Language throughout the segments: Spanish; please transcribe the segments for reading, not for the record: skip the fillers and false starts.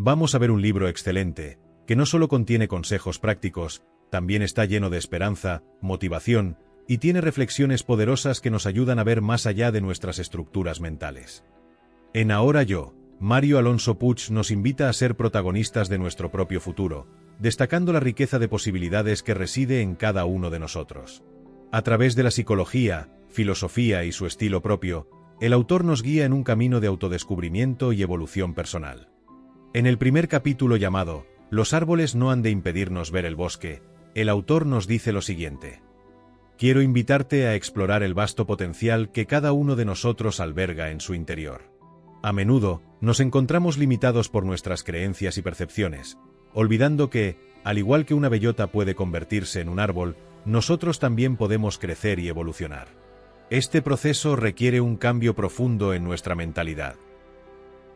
Vamos a ver un libro excelente, que no solo contiene consejos prácticos, también está lleno de esperanza, motivación, y tiene reflexiones poderosas que nos ayudan a ver más allá de nuestras estructuras mentales. En Ahora Yo, Mario Alonso Puig nos invita a ser protagonistas de nuestro propio futuro, destacando la riqueza de posibilidades que reside en cada uno de nosotros. A través de la psicología, filosofía y su estilo propio, el autor nos guía en un camino de autodescubrimiento y evolución personal. En el primer capítulo llamado Los árboles no han de impedirnos ver el bosque, el autor nos dice lo siguiente: quiero invitarte a explorar el vasto potencial que cada uno de nosotros alberga en su interior. A menudo, nos encontramos limitados por nuestras creencias y percepciones, olvidando que, al igual que una bellota puede convertirse en un árbol, nosotros también podemos crecer y evolucionar. Este proceso requiere un cambio profundo en nuestra mentalidad.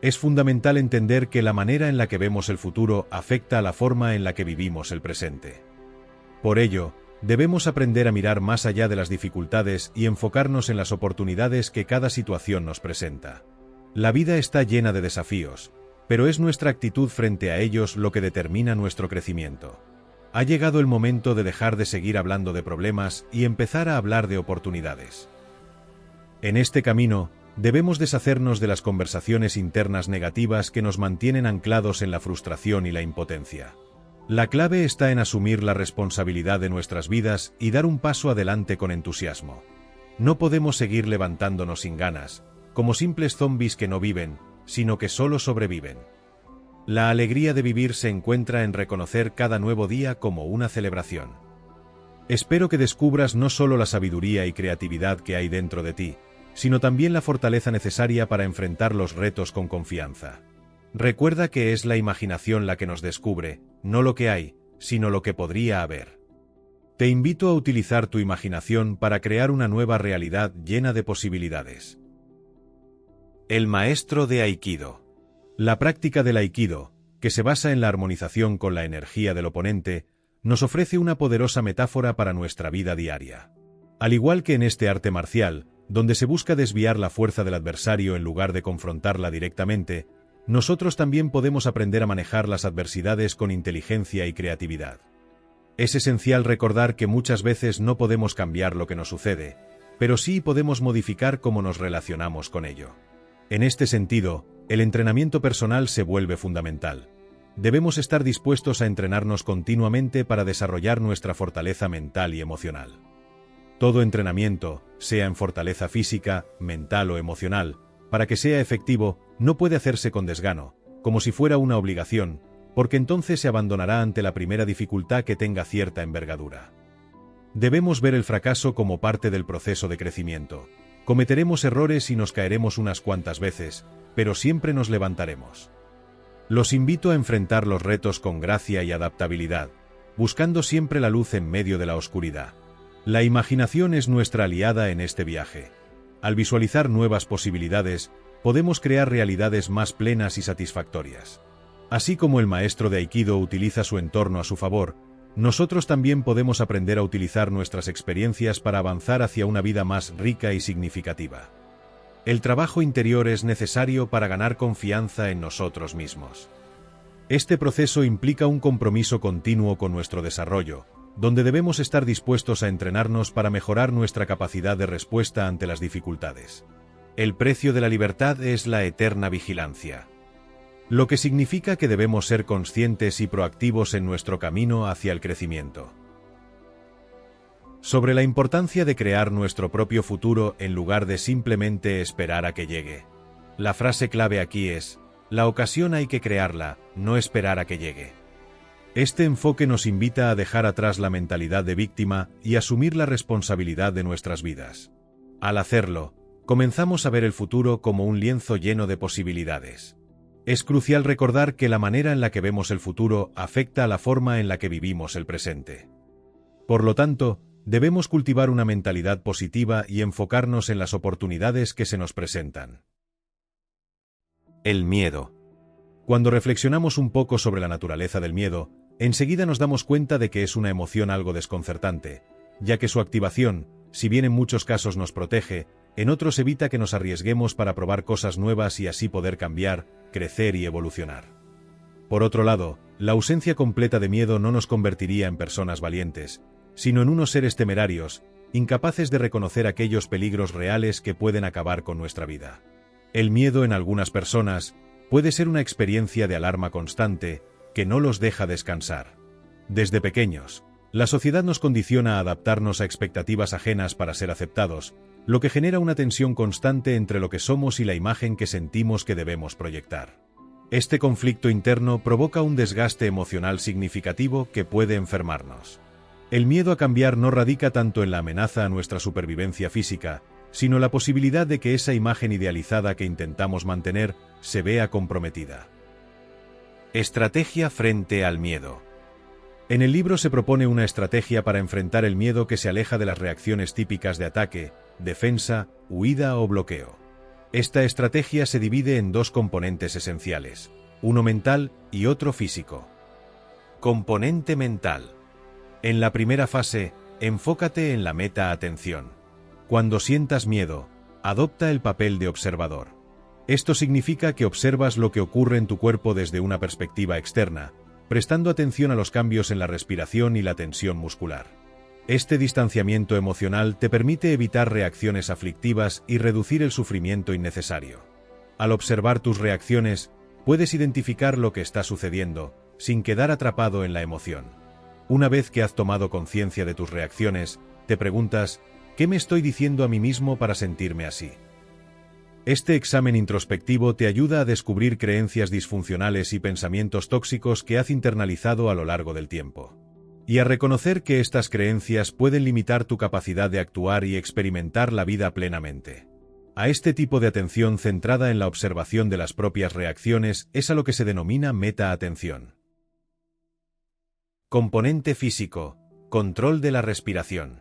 Es fundamental entender que la manera en la que vemos el futuro afecta a la forma en la que vivimos el presente. Por ello, debemos aprender a mirar más allá de las dificultades y enfocarnos en las oportunidades que cada situación nos presenta. La vida está llena de desafíos, pero es nuestra actitud frente a ellos lo que determina nuestro crecimiento. Ha llegado el momento de dejar de seguir hablando de problemas y empezar a hablar de oportunidades. En este camino, debemos deshacernos de las conversaciones internas negativas que nos mantienen anclados en la frustración y la impotencia. La clave está en asumir la responsabilidad de nuestras vidas y dar un paso adelante con entusiasmo. No podemos seguir levantándonos sin ganas, como simples zombies que no viven, sino que solo sobreviven. La alegría de vivir se encuentra en reconocer cada nuevo día como una celebración. Espero que descubras no solo la sabiduría y creatividad que hay dentro de ti, sino también la fortaleza necesaria para enfrentar los retos con confianza. Recuerda que es la imaginación la que nos descubre, no lo que hay, sino lo que podría haber. Te invito a utilizar tu imaginación para crear una nueva realidad llena de posibilidades. El maestro de Aikido. La práctica del Aikido, que se basa en la armonización con la energía del oponente, nos ofrece una poderosa metáfora para nuestra vida diaria. Al igual que en este arte marcial, donde se busca desviar la fuerza del adversario en lugar de confrontarla directamente, nosotros también podemos aprender a manejar las adversidades con inteligencia y creatividad. Es esencial recordar que muchas veces no podemos cambiar lo que nos sucede, pero sí podemos modificar cómo nos relacionamos con ello. En este sentido, el entrenamiento personal se vuelve fundamental. Debemos estar dispuestos a entrenarnos continuamente para desarrollar nuestra fortaleza mental y emocional. Todo entrenamiento, sea en fortaleza física, mental o emocional, para que sea efectivo, no puede hacerse con desgano, como si fuera una obligación, porque entonces se abandonará ante la primera dificultad que tenga cierta envergadura. Debemos ver el fracaso como parte del proceso de crecimiento. Cometeremos errores y nos caeremos unas cuantas veces, pero siempre nos levantaremos. Los invito a enfrentar los retos con gracia y adaptabilidad, buscando siempre la luz en medio de la oscuridad. La imaginación es nuestra aliada en este viaje. Al visualizar nuevas posibilidades, podemos crear realidades más plenas y satisfactorias. Así como el maestro de Aikido utiliza su entorno a su favor, nosotros también podemos aprender a utilizar nuestras experiencias para avanzar hacia una vida más rica y significativa. El trabajo interior es necesario para ganar confianza en nosotros mismos. Este proceso implica un compromiso continuo con nuestro desarrollo, donde debemos estar dispuestos a entrenarnos para mejorar nuestra capacidad de respuesta ante las dificultades. El precio de la libertad es la eterna vigilancia, lo que significa que debemos ser conscientes y proactivos en nuestro camino hacia el crecimiento. Sobre la importancia de crear nuestro propio futuro en lugar de simplemente esperar a que llegue. La frase clave aquí es: la ocasión hay que crearla, no esperar a que llegue. Este enfoque nos invita a dejar atrás la mentalidad de víctima y asumir la responsabilidad de nuestras vidas. Al hacerlo, comenzamos a ver el futuro como un lienzo lleno de posibilidades. Es crucial recordar que la manera en la que vemos el futuro afecta a la forma en la que vivimos el presente. Por lo tanto, debemos cultivar una mentalidad positiva y enfocarnos en las oportunidades que se nos presentan. El miedo. Cuando reflexionamos un poco sobre la naturaleza del miedo, enseguida nos damos cuenta de que es una emoción algo desconcertante, ya que su activación, si bien en muchos casos nos protege, en otros evita que nos arriesguemos para probar cosas nuevas y así poder cambiar, crecer y evolucionar. Por otro lado, la ausencia completa de miedo no nos convertiría en personas valientes, sino en unos seres temerarios, incapaces de reconocer aquellos peligros reales que pueden acabar con nuestra vida. El miedo en algunas personas puede ser una experiencia de alarma constante que no los deja descansar. Desde pequeños, la sociedad nos condiciona a adaptarnos a expectativas ajenas para ser aceptados, lo que genera una tensión constante entre lo que somos y la imagen que sentimos que debemos proyectar. Este conflicto interno provoca un desgaste emocional significativo que puede enfermarnos. El miedo a cambiar no radica tanto en la amenaza a nuestra supervivencia física, sino la posibilidad de que esa imagen idealizada que intentamos mantener se vea comprometida. Estrategia frente al miedo. En el libro se propone una estrategia para enfrentar el miedo que se aleja de las reacciones típicas de ataque, defensa, huida o bloqueo. Esta estrategia se divide en dos componentes esenciales, uno mental y otro físico. Componente mental. En la primera fase, enfócate en la meta-atención. Cuando sientas miedo, adopta el papel de observador. Esto significa que observas lo que ocurre en tu cuerpo desde una perspectiva externa, prestando atención a los cambios en la respiración y la tensión muscular. Este distanciamiento emocional te permite evitar reacciones aflictivas y reducir el sufrimiento innecesario. Al observar tus reacciones, puedes identificar lo que está sucediendo, sin quedar atrapado en la emoción. Una vez que has tomado conciencia de tus reacciones, te preguntas, ¿qué me estoy diciendo a mí mismo para sentirme así? Este examen introspectivo te ayuda a descubrir creencias disfuncionales y pensamientos tóxicos que has internalizado a lo largo del tiempo. Y a reconocer que estas creencias pueden limitar tu capacidad de actuar y experimentar la vida plenamente. A este tipo de atención centrada en la observación de las propias reacciones es a lo que se denomina meta-atención. Componente físico: control de la respiración.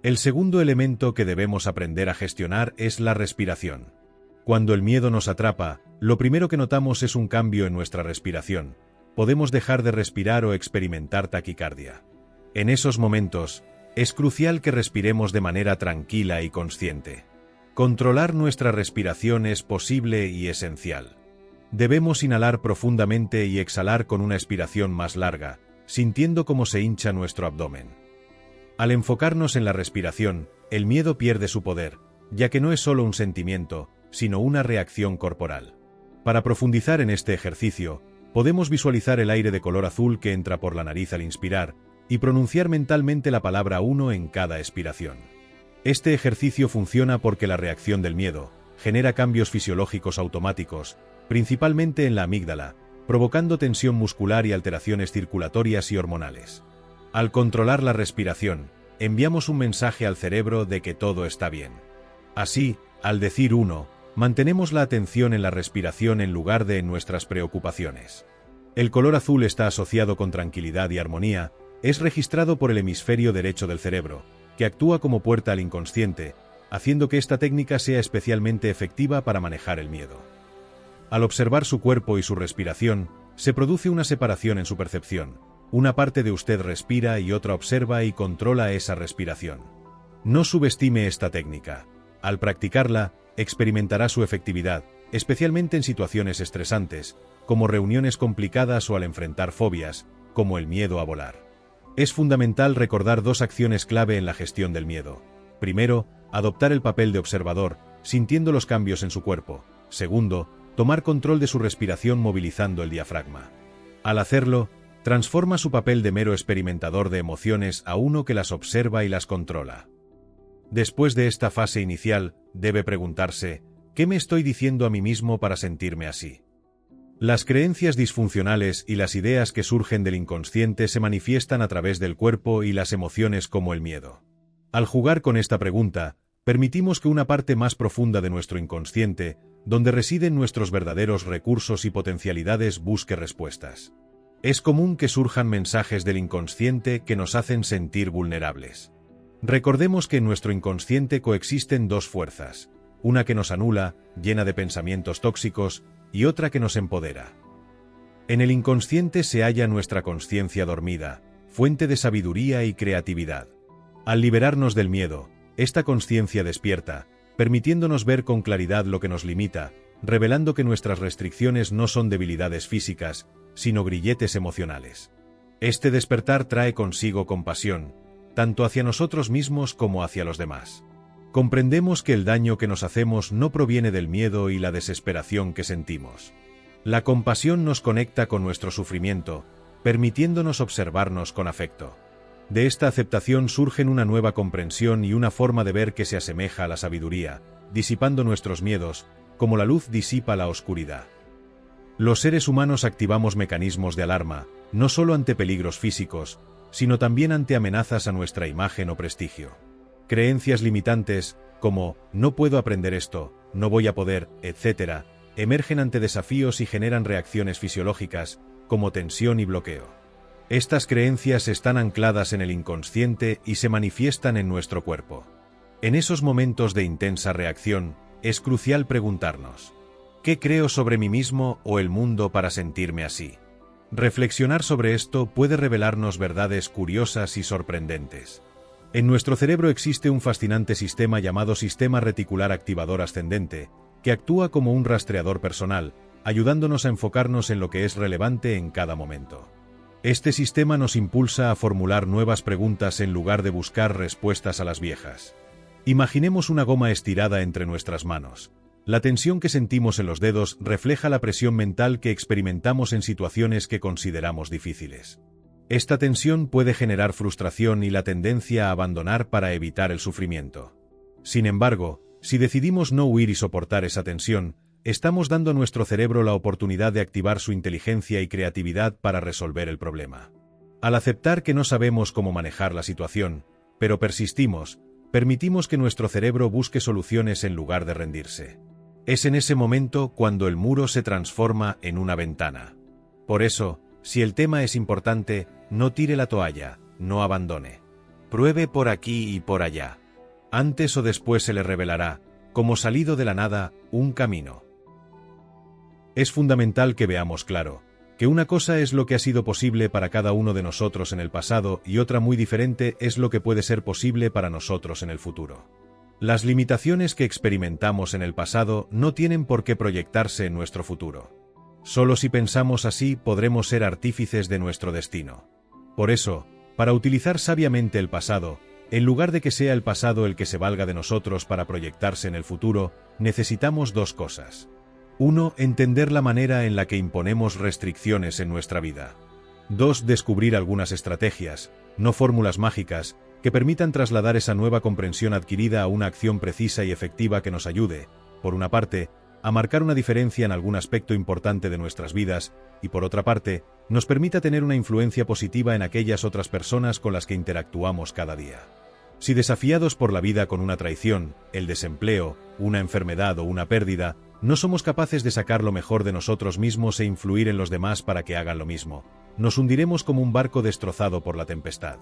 El segundo elemento que debemos aprender a gestionar es la respiración. Cuando el miedo nos atrapa, lo primero que notamos es un cambio en nuestra respiración. Podemos dejar de respirar o experimentar taquicardia. En esos momentos, es crucial que respiremos de manera tranquila y consciente. Controlar nuestra respiración es posible y esencial. Debemos inhalar profundamente y exhalar con una expiración más larga, sintiendo cómo se hincha nuestro abdomen. Al enfocarnos en la respiración, el miedo pierde su poder, ya que no es solo un sentimiento, sino una reacción corporal. Para profundizar en este ejercicio, podemos visualizar el aire de color azul que entra por la nariz al inspirar y pronunciar mentalmente la palabra 1 en cada expiración. Este ejercicio funciona porque la reacción del miedo genera cambios fisiológicos automáticos, principalmente en la amígdala, provocando tensión muscular y alteraciones circulatorias y hormonales. Al controlar la respiración, enviamos un mensaje al cerebro de que todo está bien. Así, al decir 1, mantenemos la atención en la respiración en lugar de en nuestras preocupaciones. El color azul está asociado con tranquilidad y armonía, es registrado por el hemisferio derecho del cerebro, que actúa como puerta al inconsciente, haciendo que esta técnica sea especialmente efectiva para manejar el miedo. Al observar su cuerpo y su respiración, se produce una separación en su percepción. Una parte de usted respira y otra observa y controla esa respiración. No subestime esta técnica. Al practicarla, experimentará su efectividad, especialmente en situaciones estresantes, como reuniones complicadas o al enfrentar fobias, como el miedo a volar. Es fundamental recordar dos acciones clave en la gestión del miedo. Primero, adoptar el papel de observador, sintiendo los cambios en su cuerpo. Segundo, tomar control de su respiración movilizando el diafragma. Al hacerlo, transforma su papel de mero experimentador de emociones a uno que las observa y las controla. Después de esta fase inicial, debe preguntarse, ¿qué me estoy diciendo a mí mismo para sentirme así? Las creencias disfuncionales y las ideas que surgen del inconsciente se manifiestan a través del cuerpo y las emociones como el miedo. Al jugar con esta pregunta, permitimos que una parte más profunda de nuestro inconsciente, donde residen nuestros verdaderos recursos y potencialidades, busque respuestas. Es común que surjan mensajes del inconsciente que nos hacen sentir vulnerables. Recordemos que en nuestro inconsciente coexisten dos fuerzas, una que nos anula, llena de pensamientos tóxicos, y otra que nos empodera. En el inconsciente se halla nuestra consciencia dormida, fuente de sabiduría y creatividad. Al liberarnos del miedo, esta consciencia despierta, permitiéndonos ver con claridad lo que nos limita, revelando que nuestras restricciones no son debilidades físicas, sino grilletes emocionales. Este despertar trae consigo compasión, tanto hacia nosotros mismos como hacia los demás. Comprendemos que el daño que nos hacemos no proviene del miedo y la desesperación que sentimos. La compasión nos conecta con nuestro sufrimiento, permitiéndonos observarnos con afecto. De esta aceptación surgen una nueva comprensión y una forma de ver que se asemeja a la sabiduría, disipando nuestros miedos, como la luz disipa la oscuridad. Los seres humanos activamos mecanismos de alarma, no solo ante peligros físicos, sino también ante amenazas a nuestra imagen o prestigio. Creencias limitantes, como «no puedo aprender esto», «no voy a poder», etc., emergen ante desafíos y generan reacciones fisiológicas, como tensión y bloqueo. Estas creencias están ancladas en el inconsciente y se manifiestan en nuestro cuerpo. En esos momentos de intensa reacción, es crucial preguntarnos: ¿qué creo sobre mí mismo o el mundo para sentirme así? Reflexionar sobre esto puede revelarnos verdades curiosas y sorprendentes. En nuestro cerebro existe un fascinante sistema llamado sistema reticular activador ascendente, que actúa como un rastreador personal, ayudándonos a enfocarnos en lo que es relevante en cada momento. Este sistema nos impulsa a formular nuevas preguntas en lugar de buscar respuestas a las viejas. Imaginemos una goma estirada entre nuestras manos. La tensión que sentimos en los dedos refleja la presión mental que experimentamos en situaciones que consideramos difíciles. Esta tensión puede generar frustración y la tendencia a abandonar para evitar el sufrimiento. Sin embargo, si decidimos no huir y soportar esa tensión, estamos dando a nuestro cerebro la oportunidad de activar su inteligencia y creatividad para resolver el problema. Al aceptar que no sabemos cómo manejar la situación, pero persistimos, permitimos que nuestro cerebro busque soluciones en lugar de rendirse. Es en ese momento cuando el muro se transforma en una ventana. Por eso, si el tema es importante, no tire la toalla, no abandone. Pruebe por aquí y por allá. Antes o después se le revelará, como salido de la nada, un camino. Es fundamental que veamos claro que una cosa es lo que ha sido posible para cada uno de nosotros en el pasado y otra muy diferente es lo que puede ser posible para nosotros en el futuro. Las limitaciones que experimentamos en el pasado no tienen por qué proyectarse en nuestro futuro. Solo si pensamos así podremos ser artífices de nuestro destino. Por eso, para utilizar sabiamente el pasado, en lugar de que sea el pasado el que se valga de nosotros para proyectarse en el futuro, necesitamos dos cosas. 1. Entender la manera en la que imponemos restricciones en nuestra vida. 2. Descubrir algunas estrategias, no fórmulas mágicas, que permitan trasladar esa nueva comprensión adquirida a una acción precisa y efectiva que nos ayude, por una parte, a marcar una diferencia en algún aspecto importante de nuestras vidas, y por otra parte, nos permita tener una influencia positiva en aquellas otras personas con las que interactuamos cada día. Si desafiados por la vida con una traición, el desempleo, una enfermedad o una pérdida, no somos capaces de sacar lo mejor de nosotros mismos e influir en los demás para que hagan lo mismo, nos hundiremos como un barco destrozado por la tempestad.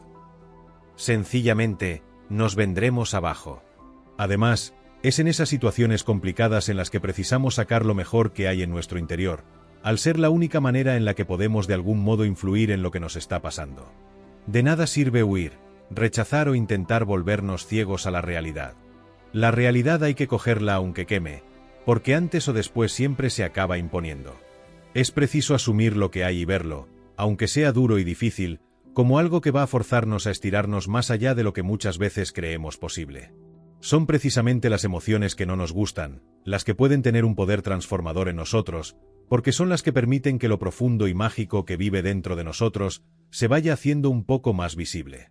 Sencillamente, nos vendremos abajo. Además, es en esas situaciones complicadas en las que precisamos sacar lo mejor que hay en nuestro interior, al ser la única manera en la que podemos de algún modo influir en lo que nos está pasando. De nada sirve huir, rechazar o intentar volvernos ciegos a la realidad. La realidad hay que cogerla aunque queme, porque antes o después siempre se acaba imponiendo. Es preciso asumir lo que hay y verlo, aunque sea duro y difícil, como algo que va a forzarnos a estirarnos más allá de lo que muchas veces creemos posible. Son precisamente las emociones que no nos gustan, las que pueden tener un poder transformador en nosotros, porque son las que permiten que lo profundo y mágico que vive dentro de nosotros se vaya haciendo un poco más visible.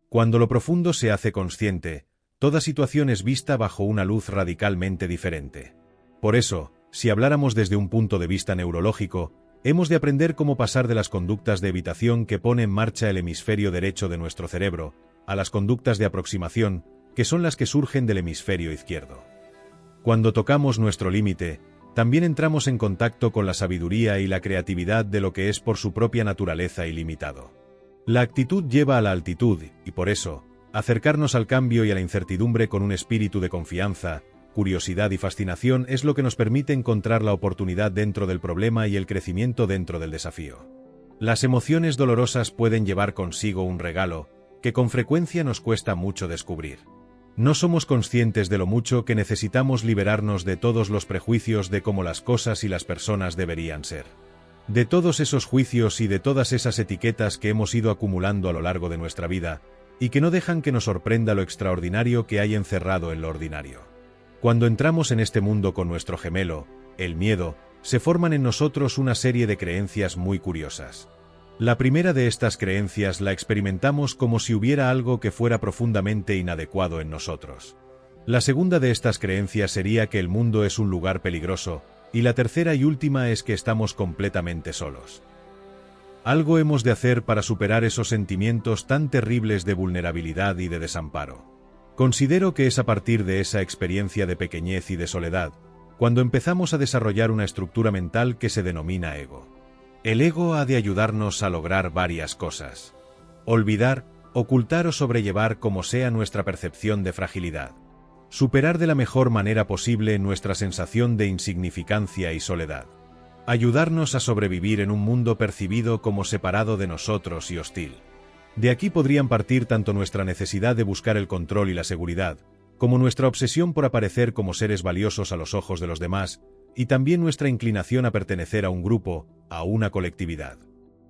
Cuando lo profundo se hace consciente, toda situación es vista bajo una luz radicalmente diferente. Por eso, si habláramos desde un punto de vista neurológico, hemos de aprender cómo pasar de las conductas de evitación que pone en marcha el hemisferio derecho de nuestro cerebro, a las conductas de aproximación, que son las que surgen del hemisferio izquierdo. Cuando tocamos nuestro límite, también entramos en contacto con la sabiduría y la creatividad de lo que es por su propia naturaleza ilimitado. La actitud lleva a la altitud, y por eso, acercarnos al cambio y a la incertidumbre con un espíritu de confianza, curiosidad y fascinación es lo que nos permite encontrar la oportunidad dentro del problema y el crecimiento dentro del desafío. Las emociones dolorosas pueden llevar consigo un regalo, que con frecuencia nos cuesta mucho descubrir. No somos conscientes de lo mucho que necesitamos liberarnos de todos los prejuicios de cómo las cosas y las personas deberían ser. de todos esos juicios y de todas esas etiquetas que hemos ido acumulando a lo largo de nuestra vida, y que no dejan que nos sorprenda lo extraordinario que hay encerrado en lo ordinario. Cuando entramos en este mundo con nuestro gemelo, el miedo, se forman en nosotros una serie de creencias muy curiosas. La primera de estas creencias la experimentamos como si hubiera algo que fuera profundamente inadecuado en nosotros. La segunda de estas creencias sería que el mundo es un lugar peligroso, y la tercera y última es que estamos completamente solos. Algo hemos de hacer para superar esos sentimientos tan terribles de vulnerabilidad y de desamparo. Considero que es a partir de esa experiencia de pequeñez y de soledad, cuando empezamos a desarrollar una estructura mental que se denomina ego. El ego ha de ayudarnos a lograr varias cosas. Olvidar, ocultar o sobrellevar como sea nuestra percepción de fragilidad. Superar de la mejor manera posible nuestra sensación de insignificancia y soledad. Ayudarnos a sobrevivir en un mundo percibido como separado de nosotros y hostil. De aquí podrían partir tanto nuestra necesidad de buscar el control y la seguridad, como nuestra obsesión por aparecer como seres valiosos a los ojos de los demás, y también nuestra inclinación a pertenecer a un grupo, a una colectividad.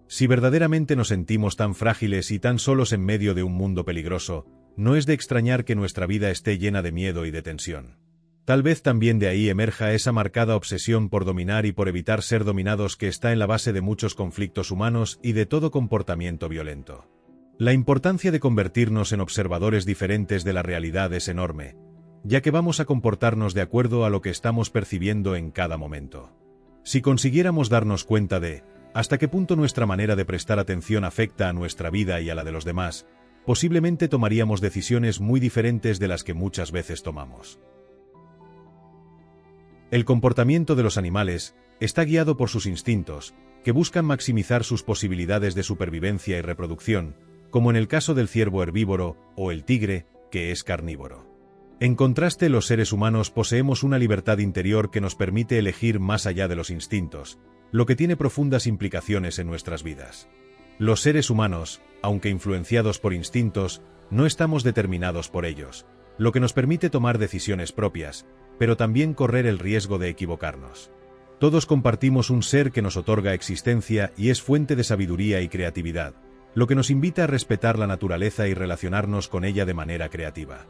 Si verdaderamente nos sentimos tan frágiles y tan solos en medio de un mundo peligroso, no es de extrañar que nuestra vida esté llena de miedo y de tensión. Tal vez también de ahí emerja esa marcada obsesión por dominar y por evitar ser dominados que está en la base de muchos conflictos humanos y de todo comportamiento violento. La importancia de convertirnos en observadores diferentes de la realidad es enorme, ya que vamos a comportarnos de acuerdo a lo que estamos percibiendo en cada momento. Si consiguiéramos darnos cuenta de hasta qué punto nuestra manera de prestar atención afecta a nuestra vida y a la de los demás, posiblemente tomaríamos decisiones muy diferentes de las que muchas veces tomamos. El comportamiento de los animales está guiado por sus instintos, que buscan maximizar sus posibilidades de supervivencia y reproducción, como en el caso del ciervo herbívoro o el tigre, que es carnívoro. En contraste, los seres humanos poseemos una libertad interior que nos permite elegir más allá de los instintos, lo que tiene profundas implicaciones en nuestras vidas. Los seres humanos, aunque influenciados por instintos, no estamos determinados por ellos, lo que nos permite tomar decisiones propias, pero también correr el riesgo de equivocarnos. Todos compartimos un ser que nos otorga existencia y es fuente de sabiduría y creatividad, lo que nos invita a respetar la naturaleza y relacionarnos con ella de manera creativa.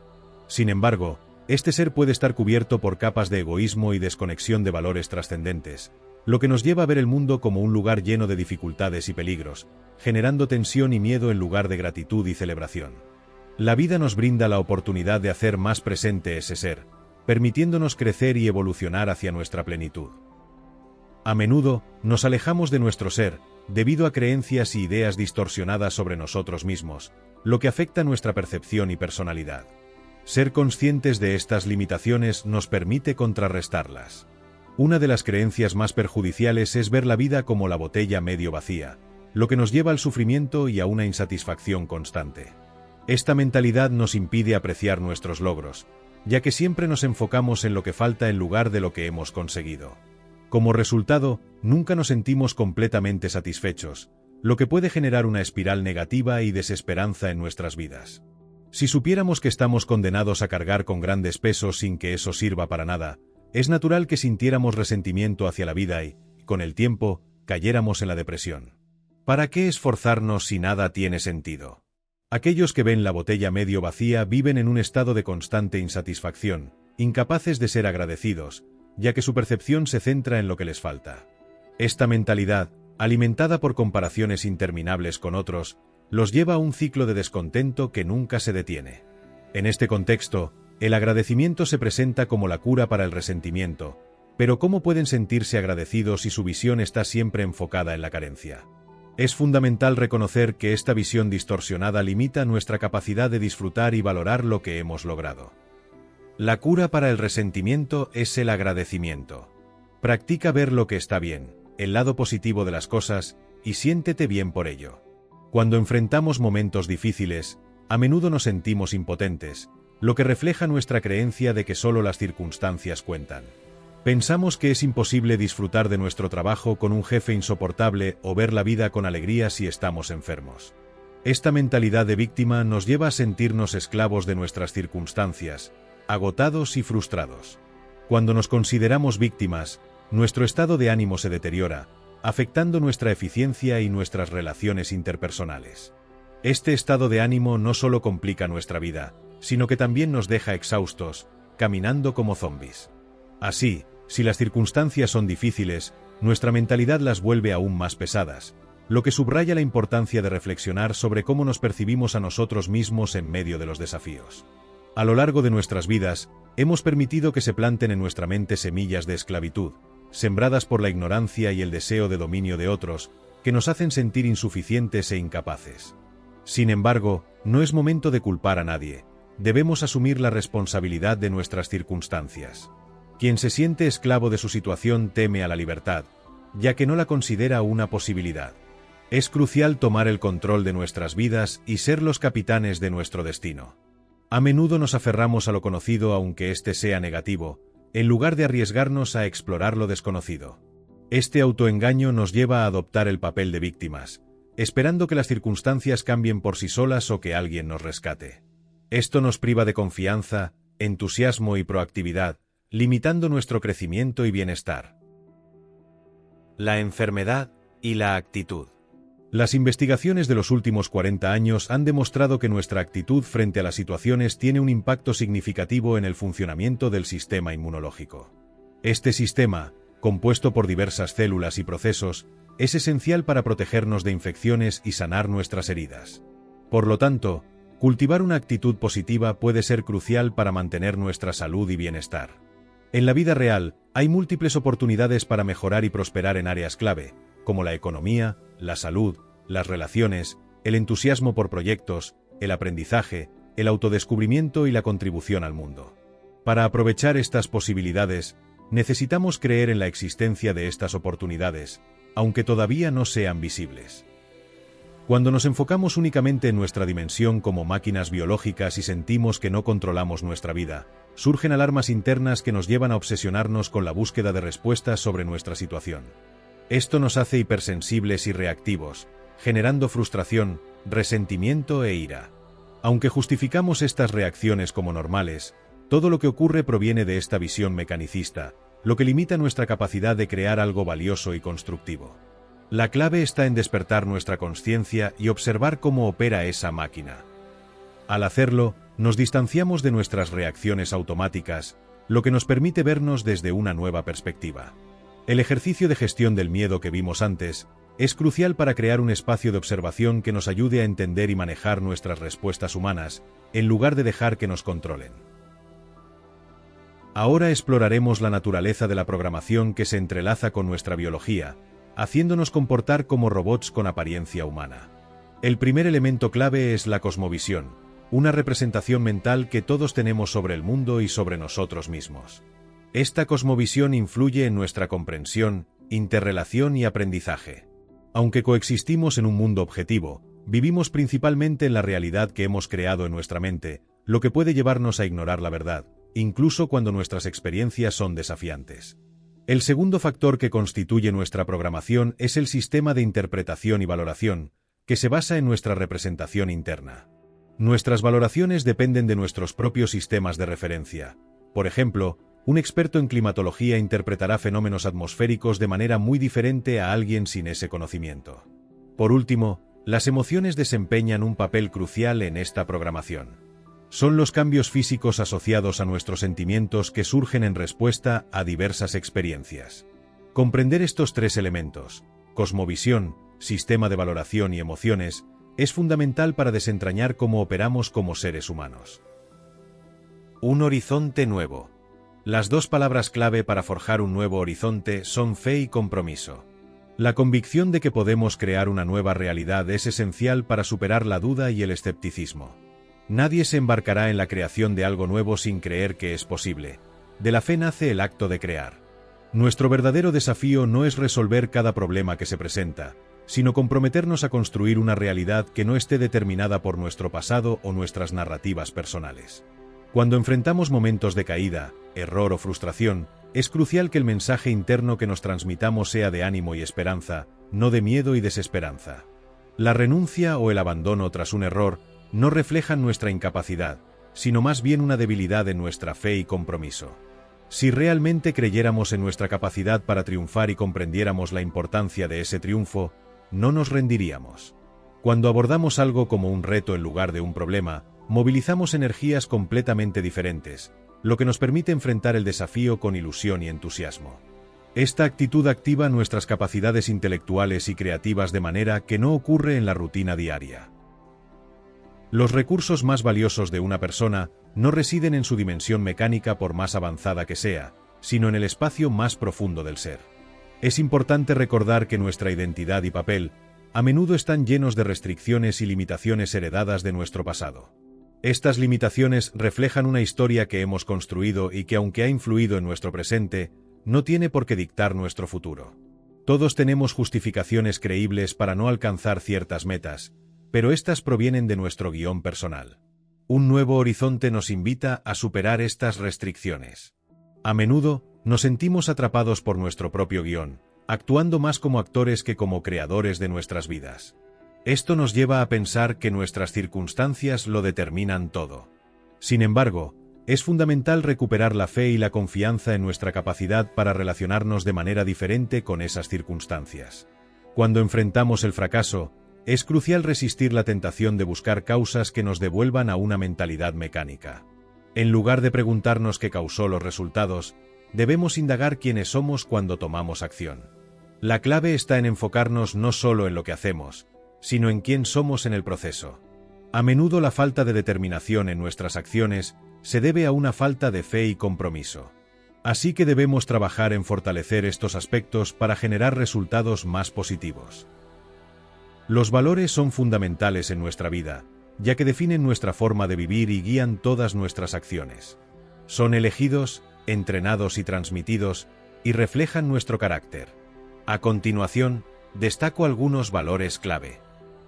Sin embargo, este ser puede estar cubierto por capas de egoísmo y desconexión de valores trascendentes, lo que nos lleva a ver el mundo como un lugar lleno de dificultades y peligros, generando tensión y miedo en lugar de gratitud y celebración. La vida nos brinda la oportunidad de hacer más presente ese ser, permitiéndonos crecer y evolucionar hacia nuestra plenitud. A menudo, nos alejamos de nuestro ser, debido a creencias y ideas distorsionadas sobre nosotros mismos, lo que afecta nuestra percepción y personalidad. Ser conscientes de estas limitaciones nos permite contrarrestarlas. Una de las creencias más perjudiciales es ver la vida como la botella medio vacía, lo que nos lleva al sufrimiento y a una insatisfacción constante. Esta mentalidad nos impide apreciar nuestros logros, ya que siempre nos enfocamos en lo que falta en lugar de lo que hemos conseguido. Como resultado, nunca nos sentimos completamente satisfechos, lo que puede generar una espiral negativa y desesperanza en nuestras vidas. Si supiéramos que estamos condenados a cargar con grandes pesos sin que eso sirva para nada, es natural que sintiéramos resentimiento hacia la vida y, con el tiempo, cayéramos en la depresión. ¿Para qué esforzarnos si nada tiene sentido? Aquellos que ven la botella medio vacía viven en un estado de constante insatisfacción, incapaces de ser agradecidos, ya que su percepción se centra en lo que les falta. Esta mentalidad, alimentada por comparaciones interminables con otros, los lleva a un ciclo de descontento que nunca se detiene. En este contexto, el agradecimiento se presenta como la cura para el resentimiento, pero ¿cómo pueden sentirse agradecidos si su visión está siempre enfocada en la carencia? Es fundamental reconocer que esta visión distorsionada limita nuestra capacidad de disfrutar y valorar lo que hemos logrado. La cura para el resentimiento es el agradecimiento. Practica ver lo que está bien, el lado positivo de las cosas, y siéntete bien por ello. Cuando enfrentamos momentos difíciles, a menudo nos sentimos impotentes, lo que refleja nuestra creencia de que solo las circunstancias cuentan. Pensamos que es imposible disfrutar de nuestro trabajo con un jefe insoportable o ver la vida con alegría si estamos enfermos. Esta mentalidad de víctima nos lleva a sentirnos esclavos de nuestras circunstancias, agotados y frustrados. Cuando nos consideramos víctimas, nuestro estado de ánimo se deteriora, afectando nuestra eficiencia y nuestras relaciones interpersonales. Este estado de ánimo no solo complica nuestra vida, sino que también nos deja exhaustos, caminando como zombies. Así, si las circunstancias son difíciles, nuestra mentalidad las vuelve aún más pesadas, lo que subraya la importancia de reflexionar sobre cómo nos percibimos a nosotros mismos en medio de los desafíos. A lo largo de nuestras vidas, hemos permitido que se planten en nuestra mente semillas de esclavitud, sembradas por la ignorancia y el deseo de dominio de otros, que nos hacen sentir insuficientes e incapaces. Sin embargo, no es momento de culpar a nadie. Debemos asumir la responsabilidad de nuestras circunstancias. Quien se siente esclavo de su situación teme a la libertad, ya que no la considera una posibilidad. Es crucial tomar el control de nuestras vidas y ser los capitanes de nuestro destino. A menudo nos aferramos a lo conocido aunque éste sea negativo, en lugar de arriesgarnos a explorar lo desconocido. Este autoengaño nos lleva a adoptar el papel de víctimas, esperando que las circunstancias cambien por sí solas o que alguien nos rescate. Esto nos priva de confianza, entusiasmo y proactividad, limitando nuestro crecimiento y bienestar. La enfermedad y la actitud. Las investigaciones de los últimos 40 años han demostrado que nuestra actitud frente a las situaciones tiene un impacto significativo en el funcionamiento del sistema inmunológico. Este sistema, compuesto por diversas células y procesos, es esencial para protegernos de infecciones y sanar nuestras heridas. Por lo tanto, cultivar una actitud positiva puede ser crucial para mantener nuestra salud y bienestar. En la vida real, hay múltiples oportunidades para mejorar y prosperar en áreas clave, como la economía, la salud, las relaciones, el entusiasmo por proyectos, el aprendizaje, el autodescubrimiento y la contribución al mundo. Para aprovechar estas posibilidades, necesitamos creer en la existencia de estas oportunidades, aunque todavía no sean visibles. Cuando nos enfocamos únicamente en nuestra dimensión como máquinas biológicas y sentimos que no controlamos nuestra vida, surgen alarmas internas que nos llevan a obsesionarnos con la búsqueda de respuestas sobre nuestra situación. Esto nos hace hipersensibles y reactivos, generando frustración, resentimiento e ira. Aunque justificamos estas reacciones como normales, todo lo que ocurre proviene de esta visión mecanicista, lo que limita nuestra capacidad de crear algo valioso y constructivo. La clave está en despertar nuestra conciencia y observar cómo opera esa máquina. Al hacerlo, nos distanciamos de nuestras reacciones automáticas, lo que nos permite vernos desde una nueva perspectiva. El ejercicio de gestión del miedo que vimos antes es crucial para crear un espacio de observación que nos ayude a entender y manejar nuestras respuestas humanas, en lugar de dejar que nos controlen. Ahora exploraremos la naturaleza de la programación que se entrelaza con nuestra biología, haciéndonos comportar como robots con apariencia humana. El primer elemento clave es la cosmovisión, una representación mental que todos tenemos sobre el mundo y sobre nosotros mismos. Esta cosmovisión influye en nuestra comprensión, interrelación y aprendizaje. Aunque coexistimos en un mundo objetivo, vivimos principalmente en la realidad que hemos creado en nuestra mente, lo que puede llevarnos a ignorar la verdad, incluso cuando nuestras experiencias son desafiantes. El segundo factor que constituye nuestra programación es el sistema de interpretación y valoración, que se basa en nuestra representación interna. Nuestras valoraciones dependen de nuestros propios sistemas de referencia. Por ejemplo, un experto en climatología interpretará fenómenos atmosféricos de manera muy diferente a alguien sin ese conocimiento. Por último, las emociones desempeñan un papel crucial en esta programación. Son los cambios físicos asociados a nuestros sentimientos que surgen en respuesta a diversas experiencias. Comprender estos tres elementos, cosmovisión, sistema de valoración y emociones, es fundamental para desentrañar cómo operamos como seres humanos. Un horizonte nuevo. Las dos palabras clave para forjar un nuevo horizonte son fe y compromiso. La convicción de que podemos crear una nueva realidad es esencial para superar la duda y el escepticismo. Nadie se embarcará en la creación de algo nuevo sin creer que es posible. De la fe nace el acto de crear. Nuestro verdadero desafío no es resolver cada problema que se presenta, sino comprometernos a construir una realidad que no esté determinada por nuestro pasado o nuestras narrativas personales. Cuando enfrentamos momentos de caída, error o frustración, es crucial que el mensaje interno que nos transmitamos sea de ánimo y esperanza, no de miedo y desesperanza. La renuncia o el abandono tras un error no reflejan nuestra incapacidad, sino más bien una debilidad en nuestra fe y compromiso. Si realmente creyéramos en nuestra capacidad para triunfar y comprendiéramos la importancia de ese triunfo, no nos rendiríamos. Cuando abordamos algo como un reto en lugar de un problema, movilizamos energías completamente diferentes, lo que nos permite enfrentar el desafío con ilusión y entusiasmo. Esta actitud activa nuestras capacidades intelectuales y creativas de manera que no ocurre en la rutina diaria. Los recursos más valiosos de una persona no residen en su dimensión mecánica por más avanzada que sea, sino en el espacio más profundo del ser. Es importante recordar que nuestra identidad y papel a menudo están llenos de restricciones y limitaciones heredadas de nuestro pasado. Estas limitaciones reflejan una historia que hemos construido y que, aunque ha influido en nuestro presente, no tiene por qué dictar nuestro futuro. Todos tenemos justificaciones creíbles para no alcanzar ciertas metas, pero estas provienen de nuestro guión personal. Un nuevo horizonte nos invita a superar estas restricciones. A menudo, nos sentimos atrapados por nuestro propio guión, actuando más como actores que como creadores de nuestras vidas. Esto nos lleva a pensar que nuestras circunstancias lo determinan todo. Sin embargo, es fundamental recuperar la fe y la confianza en nuestra capacidad para relacionarnos de manera diferente con esas circunstancias. Cuando enfrentamos el fracaso, es crucial resistir la tentación de buscar causas que nos devuelvan a una mentalidad mecánica. En lugar de preguntarnos qué causó los resultados, debemos indagar quiénes somos cuando tomamos acción. La clave está en enfocarnos no solo en lo que hacemos, sino en quién somos en el proceso. A menudo la falta de determinación en nuestras acciones se debe a una falta de fe y compromiso. Así que debemos trabajar en fortalecer estos aspectos para generar resultados más positivos. Los valores son fundamentales en nuestra vida, ya que definen nuestra forma de vivir y guían todas nuestras acciones. Son elegidos, entrenados y transmitidos, y reflejan nuestro carácter. A continuación, destaco algunos valores clave.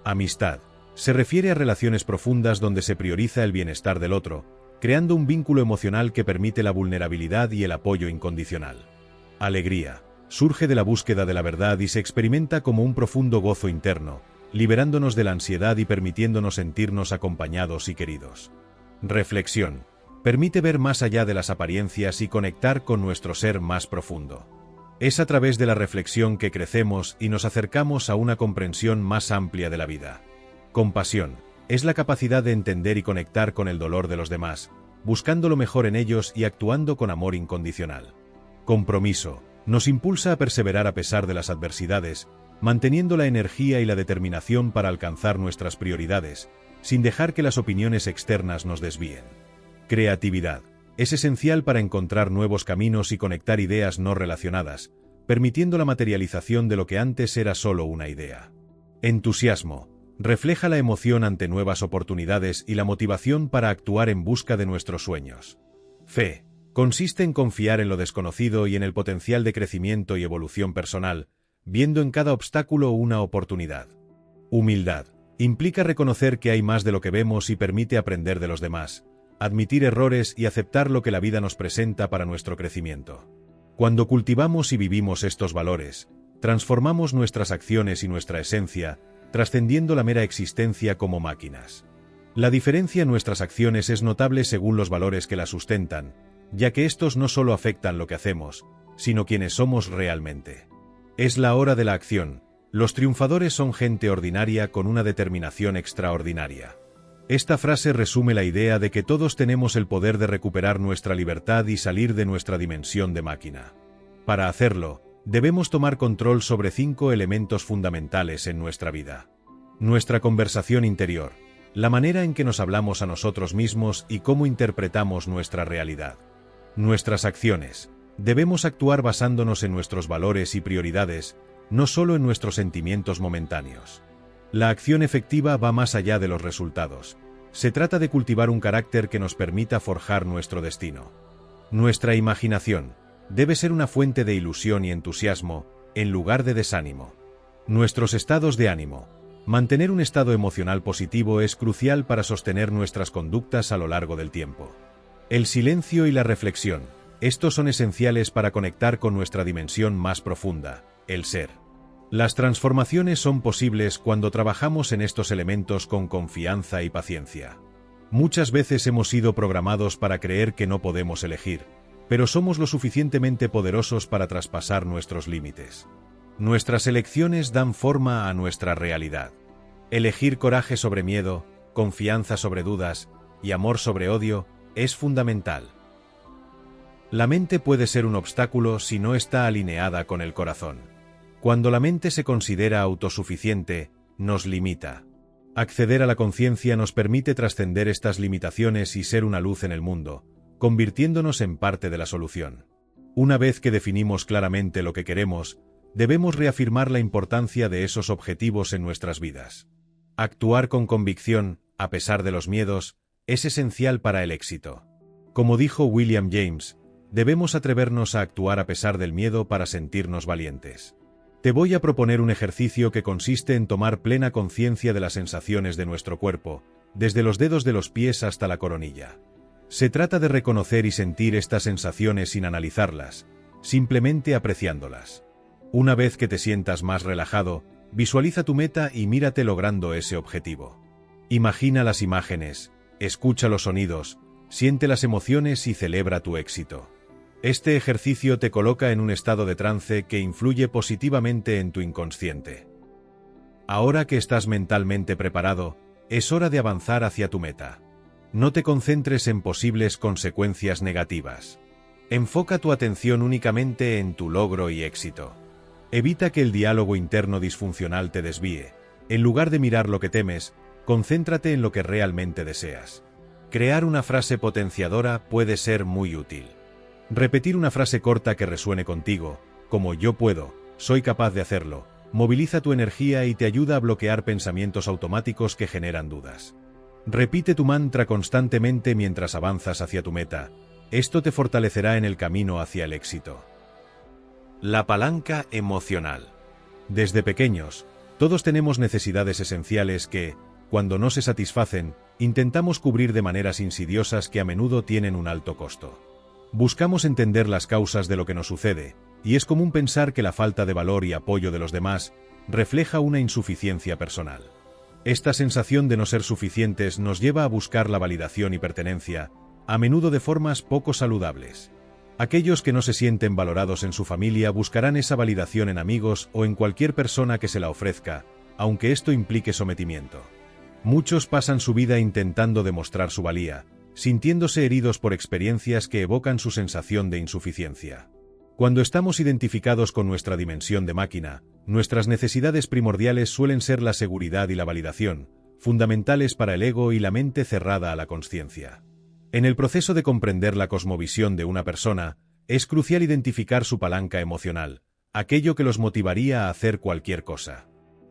Amistad. Se refiere a relaciones profundas donde se prioriza el bienestar del otro, creando un vínculo emocional que permite la vulnerabilidad y el apoyo incondicional. Alegría. Surge de la búsqueda de la verdad y se experimenta como un profundo gozo interno, liberándonos de la ansiedad y permitiéndonos sentirnos acompañados y queridos. Reflexión. Permite ver más allá de las apariencias y conectar con nuestro ser más profundo. Es a través de la reflexión que crecemos y nos acercamos a una comprensión más amplia de la vida. Compasión. Es la capacidad de entender y conectar con el dolor de los demás, buscando lo mejor en ellos y actuando con amor incondicional. Compromiso. Nos impulsa a perseverar a pesar de las adversidades, manteniendo la energía y la determinación para alcanzar nuestras prioridades, sin dejar que las opiniones externas nos desvíen. Creatividad. Es esencial para encontrar nuevos caminos y conectar ideas no relacionadas, permitiendo la materialización de lo que antes era solo una idea. Entusiasmo. Refleja la emoción ante nuevas oportunidades y la motivación para actuar en busca de nuestros sueños. Fe. Consiste en confiar en lo desconocido y en el potencial de crecimiento y evolución personal, viendo en cada obstáculo una oportunidad. Humildad. Implica reconocer que hay más de lo que vemos y permite aprender de los demás, admitir errores y aceptar lo que la vida nos presenta para nuestro crecimiento. Cuando cultivamos y vivimos estos valores, transformamos nuestras acciones y nuestra esencia, trascendiendo la mera existencia como máquinas. La diferencia en nuestras acciones es notable según los valores que las sustentan, ya que estos no solo afectan lo que hacemos, sino quienes somos realmente. Es la hora de la acción. Los triunfadores son gente ordinaria con una determinación extraordinaria. Esta frase resume la idea de que todos tenemos el poder de recuperar nuestra libertad y salir de nuestra dimensión de máquina. Para hacerlo, debemos tomar control sobre 5 elementos fundamentales en nuestra vida. Nuestra conversación interior, la manera en que nos hablamos a nosotros mismos y cómo interpretamos nuestra realidad. Nuestras acciones. Debemos actuar basándonos en nuestros valores y prioridades, no solo en nuestros sentimientos momentáneos. La acción efectiva va más allá de los resultados. Se trata de cultivar un carácter que nos permita forjar nuestro destino. Nuestra imaginación debe ser una fuente de ilusión y entusiasmo, en lugar de desánimo. Nuestros estados de ánimo. Mantener un estado emocional positivo es crucial para sostener nuestras conductas a lo largo del tiempo. El silencio y la reflexión. Estos son esenciales para conectar con nuestra dimensión más profunda, el ser. Las transformaciones son posibles cuando trabajamos en estos elementos con confianza y paciencia. Muchas veces hemos sido programados para creer que no podemos elegir, pero somos lo suficientemente poderosos para traspasar nuestros límites. Nuestras elecciones dan forma a nuestra realidad. Elegir coraje sobre miedo, confianza sobre dudas y amor sobre odio es fundamental. La mente puede ser un obstáculo si no está alineada con el corazón. Cuando la mente se considera autosuficiente, nos limita. Acceder a la conciencia nos permite trascender estas limitaciones y ser una luz en el mundo, convirtiéndonos en parte de la solución. Una vez que definimos claramente lo que queremos, debemos reafirmar la importancia de esos objetivos en nuestras vidas. Actuar con convicción, a pesar de los miedos, es esencial para el éxito. Como dijo William James, debemos atrevernos a actuar a pesar del miedo para sentirnos valientes. Te voy a proponer un ejercicio que consiste en tomar plena conciencia de las sensaciones de nuestro cuerpo, desde los dedos de los pies hasta la coronilla. Se trata de reconocer y sentir estas sensaciones sin analizarlas, simplemente apreciándolas. Una vez que te sientas más relajado, visualiza tu meta y mírate logrando ese objetivo. Imagina las imágenes, escucha los sonidos, siente las emociones y celebra tu éxito. Este ejercicio te coloca en un estado de trance que influye positivamente en tu inconsciente. Ahora que estás mentalmente preparado, es hora de avanzar hacia tu meta. No te concentres en posibles consecuencias negativas. Enfoca tu atención únicamente en tu logro y éxito. Evita que el diálogo interno disfuncional te desvíe. En lugar de mirar lo que temes, concéntrate en lo que realmente deseas. Crear una frase potenciadora puede ser muy útil. Repetir una frase corta que resuene contigo, como yo puedo, soy capaz de hacerlo, moviliza tu energía y te ayuda a bloquear pensamientos automáticos que generan dudas. Repite tu mantra constantemente mientras avanzas hacia tu meta. Esto te fortalecerá en el camino hacia el éxito. La palanca emocional. Desde pequeños, todos tenemos necesidades esenciales que, cuando no se satisfacen, intentamos cubrir de maneras insidiosas que a menudo tienen un alto costo. Buscamos entender las causas de lo que nos sucede, y es común pensar que la falta de valor y apoyo de los demás refleja una insuficiencia personal. Esta sensación de no ser suficientes nos lleva a buscar la validación y pertenencia, a menudo de formas poco saludables. Aquellos que no se sienten valorados en su familia buscarán esa validación en amigos o en cualquier persona que se la ofrezca, aunque esto implique sometimiento. Muchos pasan su vida intentando demostrar su valía, sintiéndose heridos por experiencias que evocan su sensación de insuficiencia. Cuando estamos identificados con nuestra dimensión de máquina, nuestras necesidades primordiales suelen ser la seguridad y la validación, fundamentales para el ego y la mente cerrada a la consciencia. En el proceso de comprender la cosmovisión de una persona, es crucial identificar su palanca emocional, aquello que los motivaría a hacer cualquier cosa.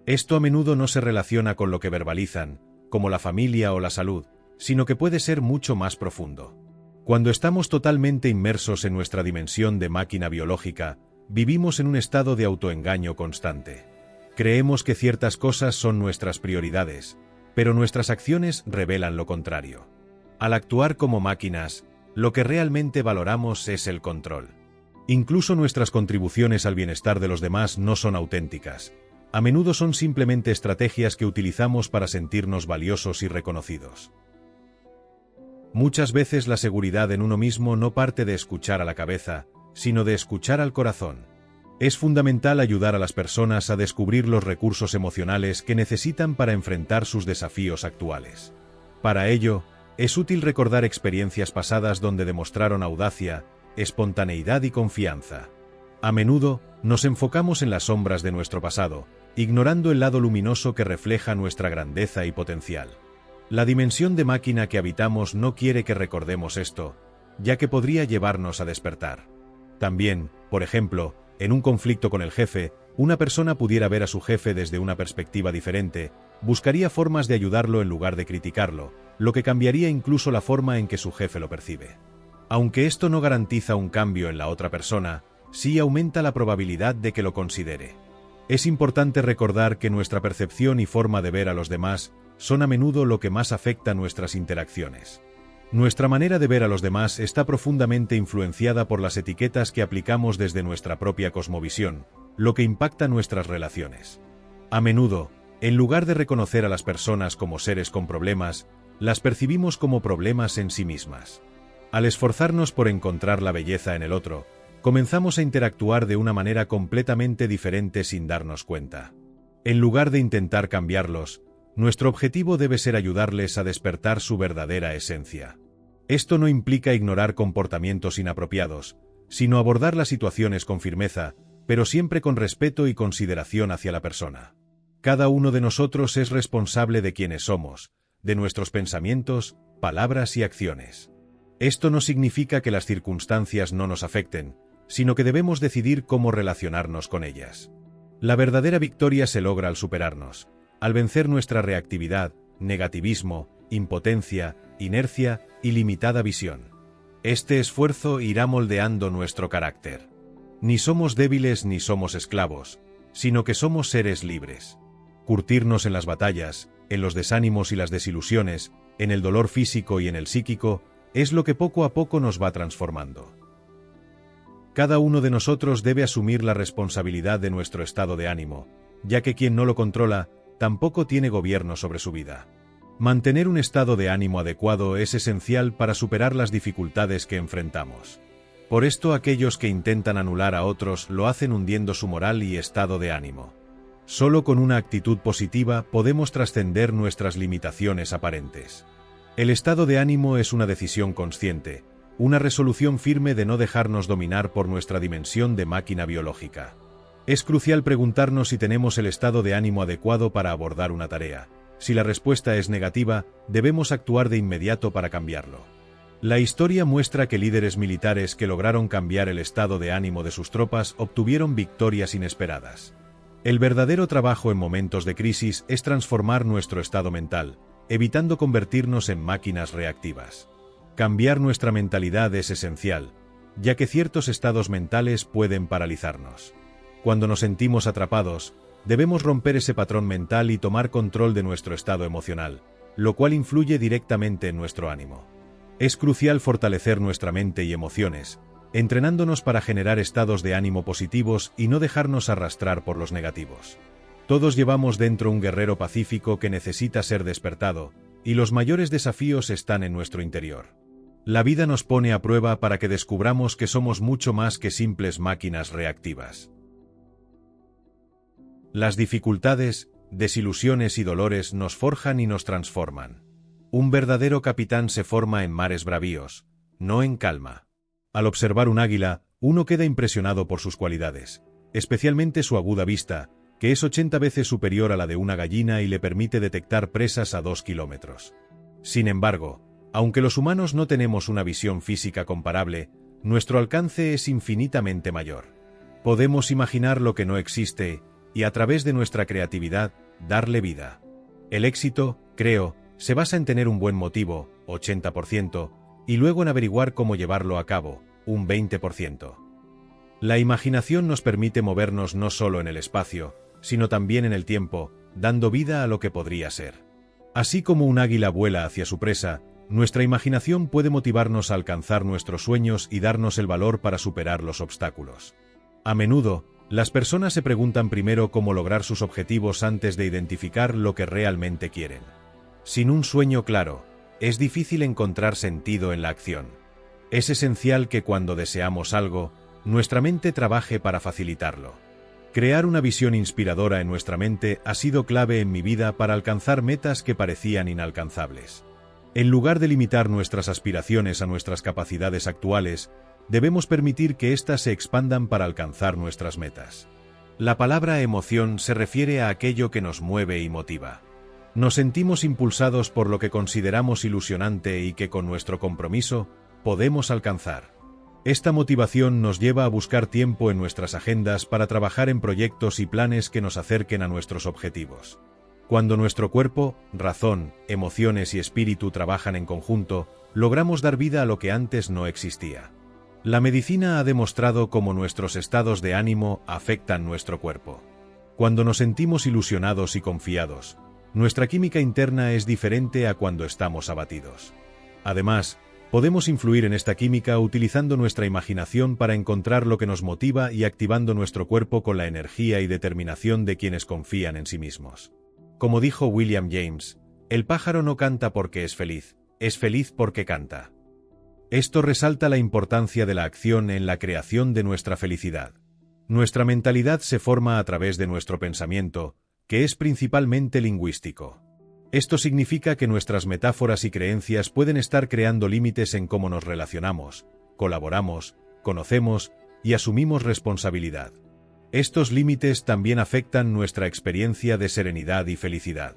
Esto a menudo no se relaciona con lo que verbalizan, como la familia o la salud, sino que puede ser mucho más profundo. Cuando estamos totalmente inmersos en nuestra dimensión de máquina biológica, vivimos en un estado de autoengaño constante. Creemos que ciertas cosas son nuestras prioridades, pero nuestras acciones revelan lo contrario. Al actuar como máquinas, lo que realmente valoramos es el control. Incluso nuestras contribuciones al bienestar de los demás no son auténticas. A menudo son simplemente estrategias que utilizamos para sentirnos valiosos y reconocidos. Muchas veces la seguridad en uno mismo no parte de escuchar a la cabeza, sino de escuchar al corazón. Es fundamental ayudar a las personas a descubrir los recursos emocionales que necesitan para enfrentar sus desafíos actuales. Para ello, es útil recordar experiencias pasadas donde demostraron audacia, espontaneidad y confianza. A menudo, nos enfocamos en las sombras de nuestro pasado, ignorando el lado luminoso que refleja nuestra grandeza y potencial. La dimensión de máquina que habitamos no quiere que recordemos esto, ya que podría llevarnos a despertar. También, por ejemplo, en un conflicto con el jefe, una persona pudiera ver a su jefe desde una perspectiva diferente, buscaría formas de ayudarlo en lugar de criticarlo, lo que cambiaría incluso la forma en que su jefe lo percibe. Aunque esto no garantiza un cambio en la otra persona, sí aumenta la probabilidad de que lo considere. Es importante recordar que nuestra percepción y forma de ver a los demás son a menudo lo que más afecta nuestras interacciones. Nuestra manera de ver a los demás está profundamente influenciada por las etiquetas que aplicamos desde nuestra propia cosmovisión, lo que impacta nuestras relaciones. A menudo, en lugar de reconocer a las personas como seres con problemas, las percibimos como problemas en sí mismas. Al esforzarnos por encontrar la belleza en el otro, comenzamos a interactuar de una manera completamente diferente sin darnos cuenta. En lugar de intentar cambiarlos, nuestro objetivo debe ser ayudarles a despertar su verdadera esencia. Esto no implica ignorar comportamientos inapropiados, sino abordar las situaciones con firmeza, pero siempre con respeto y consideración hacia la persona. Cada uno de nosotros es responsable de quienes somos, de nuestros pensamientos, palabras y acciones. Esto no significa que las circunstancias no nos afecten, sino que debemos decidir cómo relacionarnos con ellas. La verdadera victoria se logra al superarnos, al vencer nuestra reactividad, negativismo, impotencia, inercia y limitada visión. Este esfuerzo irá moldeando nuestro carácter. Ni somos débiles ni somos esclavos, sino que somos seres libres. Curtirnos en las batallas, en los desánimos y las desilusiones, en el dolor físico y en el psíquico, es lo que poco a poco nos va transformando. Cada uno de nosotros debe asumir la responsabilidad de nuestro estado de ánimo, ya que quien no lo controla, tampoco tiene gobierno sobre su vida. Mantener un estado de ánimo adecuado es esencial para superar las dificultades que enfrentamos. Por esto aquellos que intentan anular a otros lo hacen hundiendo su moral y estado de ánimo. Solo con una actitud positiva podemos trascender nuestras limitaciones aparentes. El estado de ánimo es una decisión consciente, una resolución firme de no dejarnos dominar por nuestra dimensión de máquina biológica. Es crucial preguntarnos si tenemos el estado de ánimo adecuado para abordar una tarea. Si la respuesta es negativa, debemos actuar de inmediato para cambiarlo. La historia muestra que líderes militares que lograron cambiar el estado de ánimo de sus tropas obtuvieron victorias inesperadas. El verdadero trabajo en momentos de crisis es transformar nuestro estado mental, evitando convertirnos en máquinas reactivas. Cambiar nuestra mentalidad es esencial, ya que ciertos estados mentales pueden paralizarnos. Cuando nos sentimos atrapados, debemos romper ese patrón mental y tomar control de nuestro estado emocional, lo cual influye directamente en nuestro ánimo. Es crucial fortalecer nuestra mente y emociones, entrenándonos para generar estados de ánimo positivos y no dejarnos arrastrar por los negativos. Todos llevamos dentro un guerrero pacífico que necesita ser despertado, y los mayores desafíos están en nuestro interior. La vida nos pone a prueba para que descubramos que somos mucho más que simples máquinas reactivas. Las dificultades, desilusiones y dolores nos forjan y nos transforman. Un verdadero capitán se forma en mares bravíos, no en calma. Al observar un águila, uno queda impresionado por sus cualidades, especialmente su aguda vista, que es 80 veces superior a la de una gallina y le permite detectar presas a 2 kilómetros. Sin embargo, aunque los humanos no tenemos una visión física comparable, nuestro alcance es infinitamente mayor. Podemos imaginar lo que no existe y, a través de nuestra creatividad, darle vida. El éxito, creo, se basa en tener un buen motivo, 80%, y luego en averiguar cómo llevarlo a cabo, un 20%. La imaginación nos permite movernos no solo en el espacio, sino también en el tiempo, dando vida a lo que podría ser. Así como un águila vuela hacia su presa, nuestra imaginación puede motivarnos a alcanzar nuestros sueños y darnos el valor para superar los obstáculos. A menudo, las personas se preguntan primero cómo lograr sus objetivos antes de identificar lo que realmente quieren. Sin un sueño claro, es difícil encontrar sentido en la acción. Es esencial que cuando deseamos algo, nuestra mente trabaje para facilitarlo. Crear una visión inspiradora en nuestra mente ha sido clave en mi vida para alcanzar metas que parecían inalcanzables. En lugar de limitar nuestras aspiraciones a nuestras capacidades actuales, debemos permitir que éstas se expandan para alcanzar nuestras metas. La palabra emoción se refiere a aquello que nos mueve y motiva. Nos sentimos impulsados por lo que consideramos ilusionante y que con nuestro compromiso podemos alcanzar. Esta motivación nos lleva a buscar tiempo en nuestras agendas para trabajar en proyectos y planes que nos acerquen a nuestros objetivos. Cuando nuestro cuerpo, razón, emociones y espíritu trabajan en conjunto, logramos dar vida a lo que antes no existía. La medicina ha demostrado cómo nuestros estados de ánimo afectan nuestro cuerpo. Cuando nos sentimos ilusionados y confiados, nuestra química interna es diferente a cuando estamos abatidos. Además, podemos influir en esta química utilizando nuestra imaginación para encontrar lo que nos motiva y activando nuestro cuerpo con la energía y determinación de quienes confían en sí mismos. Como dijo William James, el pájaro no canta porque es feliz porque canta. Esto resalta la importancia de la acción en la creación de nuestra felicidad. Nuestra mentalidad se forma a través de nuestro pensamiento, que es principalmente lingüístico. Esto significa que nuestras metáforas y creencias pueden estar creando límites en cómo nos relacionamos, colaboramos, conocemos y asumimos responsabilidad. Estos límites también afectan nuestra experiencia de serenidad y felicidad.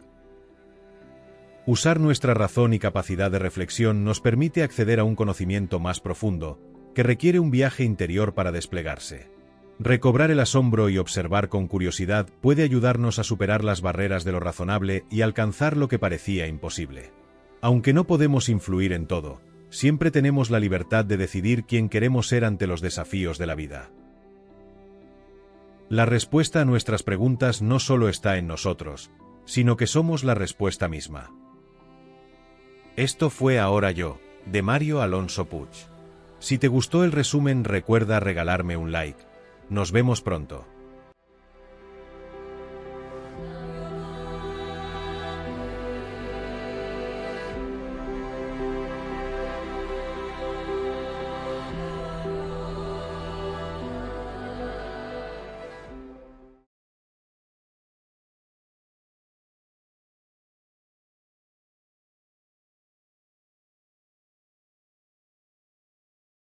Usar nuestra razón y capacidad de reflexión nos permite acceder a un conocimiento más profundo, que requiere un viaje interior para desplegarse. Recobrar el asombro y observar con curiosidad puede ayudarnos a superar las barreras de lo razonable y alcanzar lo que parecía imposible. Aunque no podemos influir en todo, siempre tenemos la libertad de decidir quién queremos ser ante los desafíos de la vida. La respuesta a nuestras preguntas no solo está en nosotros, sino que somos la respuesta misma. Esto fue Ahora Yo, de Mario Alonso Puig. Si te gustó el resumen, recuerda regalarme un like. Nos vemos pronto.